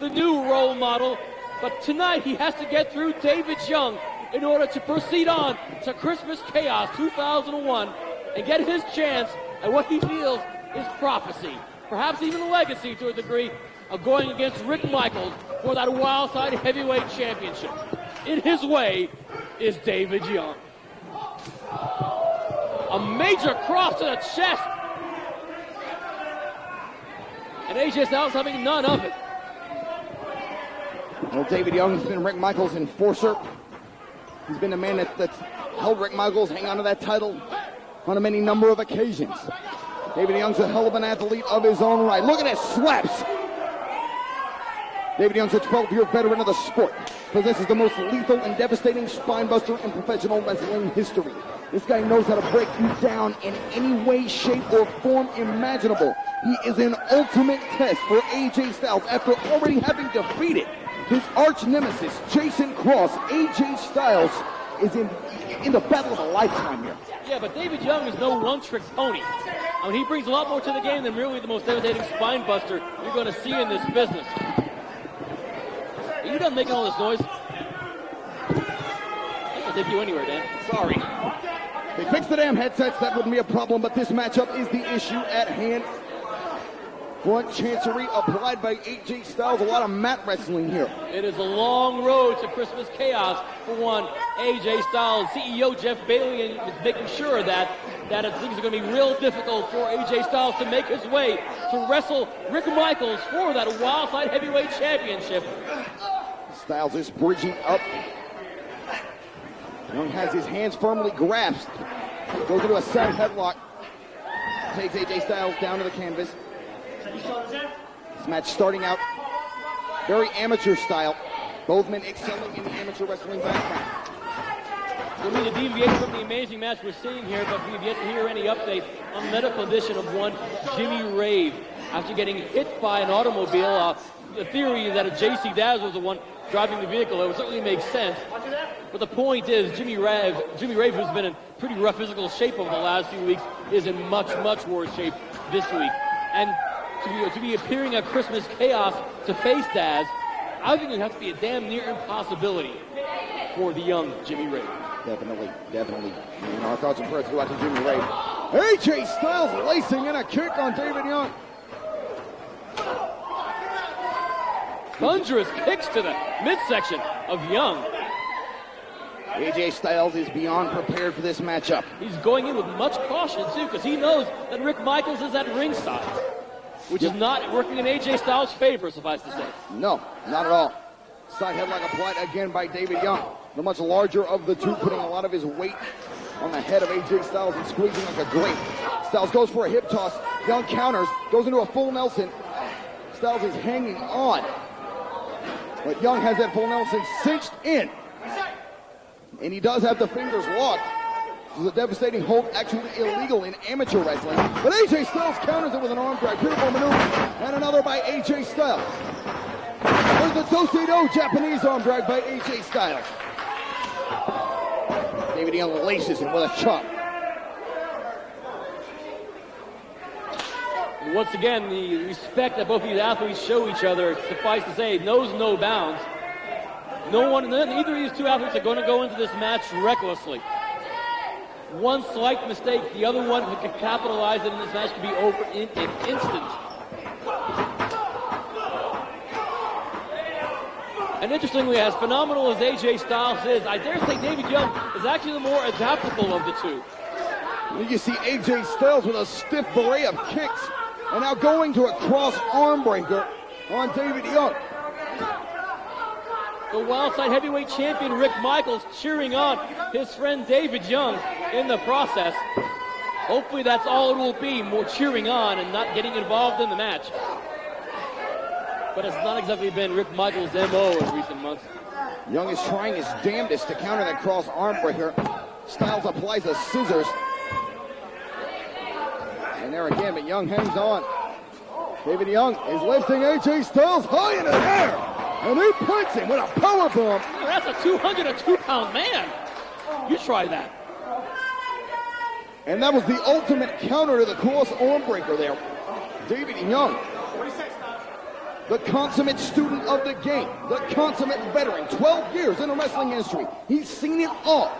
the new role model. But tonight he has to get through David Young in order to proceed on to Christmas Chaos 2001 and get his chance at what he feels is prophecy, perhaps even a legacy to a degree, of going against Rick Michaels for that Wildside Heavyweight Championship. In his way is David Young. A major cross to the chest. And AJ Styles having none of it. Well, David Young has been Rick Michaels' enforcer. He's been the man that's held Rick Michaels hang on to that title on a many number of occasions. David Young's a hell of an athlete of his own right. Look at his slaps. David Young's a 12-year veteran of the sport. Possesses the most lethal and devastating spine buster in professional wrestling history. This guy knows how to break you down in any way, shape, or form imaginable. He is an ultimate test for AJ Styles after already having defeated his arch nemesis, Jason Cross. AJ Styles is in the battle of a lifetime here. Yeah, but David Young is no one-trick pony. I mean, he brings a lot more to the game than really the most devastating spine buster you're going to see in this business. Are you done making all this noise? I'll take you anywhere, Dan. Sorry. They fixed the damn headsets, that wouldn't be a problem, but this matchup is the issue at hand. Front chancery applied by AJ Styles. A lot of mat wrestling here. It is a long road to Christmas Chaos for one AJ Styles. CEO Jeff Bailey is making sure that things are going to be real difficult for AJ Styles to make his way to wrestle Rick Michaels for that Wildside Heavyweight Championship. Styles is bridging up. Young has his hands firmly grasped. Goes into a side headlock. Takes AJ Styles down to the canvas. This match starting out very amateur style. Both men excelling in the amateur wrestling background. We'll need to deviate from the amazing match we're seeing here, but we've yet to hear any update on the medical condition of one Jimmy Rave after getting hit by an automobile. The theory that a JC Daz was the one driving the vehicle, it would certainly make sense. But the point is, Jimmy Rave, who's been in pretty rough physical shape over the last few weeks, is in much, much worse shape this week. And to be appearing at Christmas Chaos to face Daz, I think it would have to be a damn near impossibility for the young Jimmy Rave. Definitely. And our thoughts and prayers go out to Jimmy Rave. AJ Styles lacing in a kick on David Young. Thunderous kicks to the midsection of Young. AJ Styles is beyond prepared for this matchup. He's going in with much caution, too, because he knows that Rick Michaels is at ringside, which is not working in AJ Styles' favor, suffice to say. No, not at all. Side headlock applied again by David Young. The much larger of the two, putting a lot of his weight on the head of AJ Styles and squeezing like a grape. Styles goes for a hip toss. Young counters, goes into a full Nelson. Styles is hanging on. But Young has that full Nelson cinched in. And he does have the fingers locked. This is a devastating hold, actually illegal in amateur wrestling. But AJ Styles counters it with an arm drag. Beautiful maneuver. And another by AJ Styles. There's the do-si-do Japanese arm drag by AJ Styles. David Young laces him with a chop. And once again, the respect that both these athletes show each other, suffice to say, knows no bounds. Neither of these two athletes are going to go into this match recklessly. One slight mistake, the other one who could capitalize it in this match could be over in an instant. And interestingly, as phenomenal as AJ Styles is, I dare say David Young is actually the more adaptable of the two. You see AJ Styles with a stiff beret of kicks, and now going to a cross arm breaker on David Young. The Wildside Heavyweight Champion Rick Michaels cheering on his friend David Young in the process. Hopefully that's all it will be, more cheering on and not getting involved in the match. But it's not exactly been Rick Michaels' MO in recent months. Young is trying his damnedest to counter that cross arm breaker. Styles applies the scissors. And there again, but Young hangs on. David Young is lifting AJ Styles high in the air. And he puts him with a powerbomb. That's a 202-pound man. You try that. And that was the ultimate counter to the cross arm breaker there. David Young. the consummate student of the game, the consummate veteran, 12 years in the wrestling industry. He's seen it all.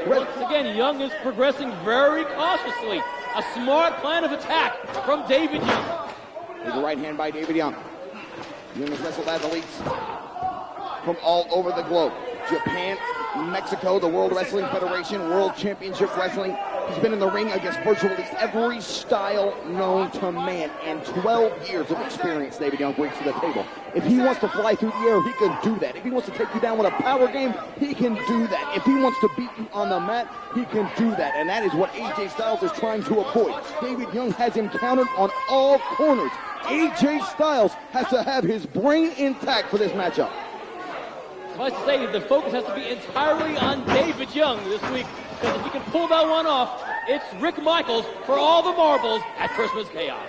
Once again, Young is progressing very cautiously. A smart plan of attack from David Young. With the right hand by David Young. Young has wrestled athletes from all over the globe. Japan, Mexico, the World Wrestling Federation, World Championship Wrestling. He's been in the ring against virtually every style known to man, and 12 years of experience David Young brings to the table. If he wants to fly through the air, he can do that. If he wants to take you down with a power game, he can do that. If he wants to beat you on the mat, he can do that, and that is what AJ Styles is trying to avoid. David Young has him countered on all corners. AJ Styles has to have his brain intact for this matchup. I must say, the focus has to be entirely on David Young this week, because if he can pull that one off, it's Rick Michaels for all the marbles at Christmas Chaos.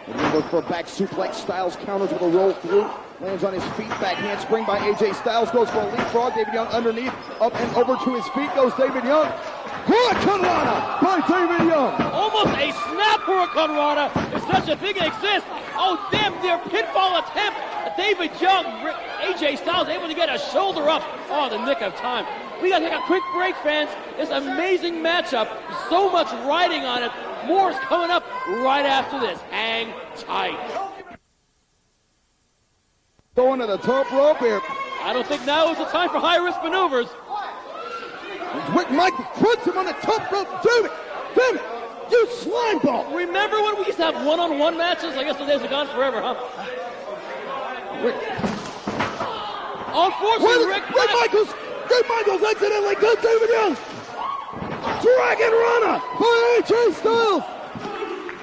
And he looks for a back suplex. Styles counters with a roll through. Lands on his feet. Backhand spring by AJ Styles. Goes for a leapfrog. David Young underneath. Up and over to his feet goes David Young. Hurricanrana by David Young. Almost a snap Hurricanrana, if such a thing exists. Oh, damn near pinfall attempt. David Young, AJ Styles able to get a shoulder up. Oh, the nick of time. We got to take a quick break, fans. This amazing matchup. So much riding on it. More is coming up right after this. Hang tight. Going to the top rope here. I don't think now is the time for high-risk maneuvers. Rick Michaels puts him on the top rope. Damn it! Damn it! You slime ball! Remember when we used to have one-on-one matches? I guess the days are gone forever, huh? Rick. Unfortunately, Rick Michaels accidentally got David Young. Dragon Runner by AJ Styles.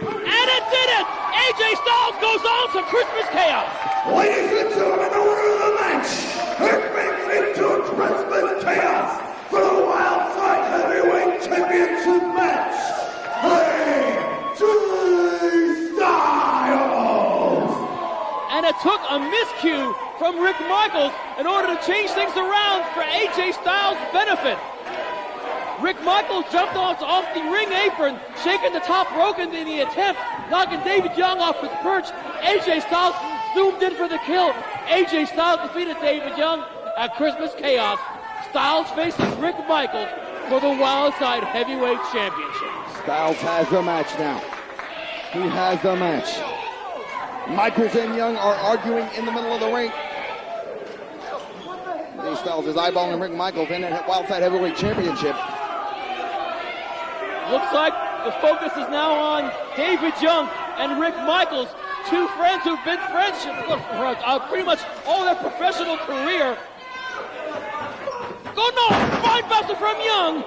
And it did it! AJ Styles goes on to Christmas Chaos. Ladies and gentlemen, the winner of the match, it makes it to Christmas Chaos for the Wildside Heavyweight Championship match, AJ Styles. And it took a miscue from Rick Michaels in order to change things around for AJ Styles' benefit. Rick Michaels jumped off the ring apron, shaking the top rope in the attempt, knocking David Young off his perch. AJ Styles zoomed in for the kill. AJ Styles defeated David Young at Christmas Chaos. Styles faces Rick Michaels for the Wildside Heavyweight Championship. Styles has the match now. He has the match. Michaels and Young are arguing in the middle of the ring. AJ Styles is eyeballing Rick Michaels in at Wildside Heavyweight Championship. Looks like the focus is now on David Young and Rick Michaels, two friends who've been friends for pretty much all their professional career. Go no! Fine buster from Young!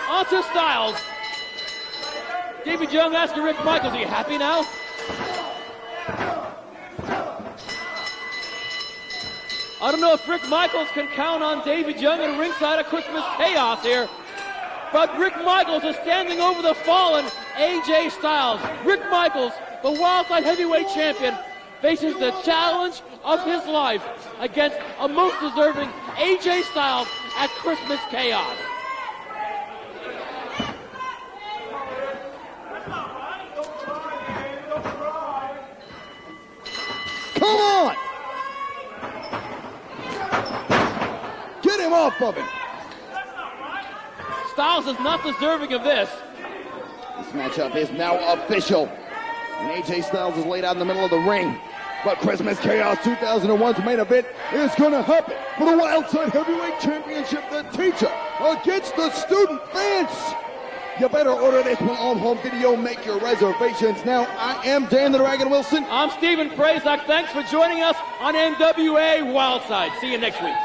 Onto Styles. David Young asking Rick Michaels, are you happy now? I don't know if Rick Michaels can count on David Young at ringside of Christmas Chaos here. But Rick Michaels is standing over the fallen AJ Styles. Rick Michaels, the Wildside Heavyweight Champion, faces the challenge of his life against a most deserving AJ Styles at Christmas Chaos. Come on! Get him off of him! Styles is not deserving of this. This matchup is now official. And AJ Styles is laid out in the middle of the ring. But Christmas Chaos 2001's main event is going to happen for the Wildside Heavyweight Championship, the teacher against the student. Fans, you better order this one on home video. Make your reservations now. I am Dan the Dragon Wilson. I'm Stephen Prazak. Thanks for joining us on NWA Wildside. See you next week.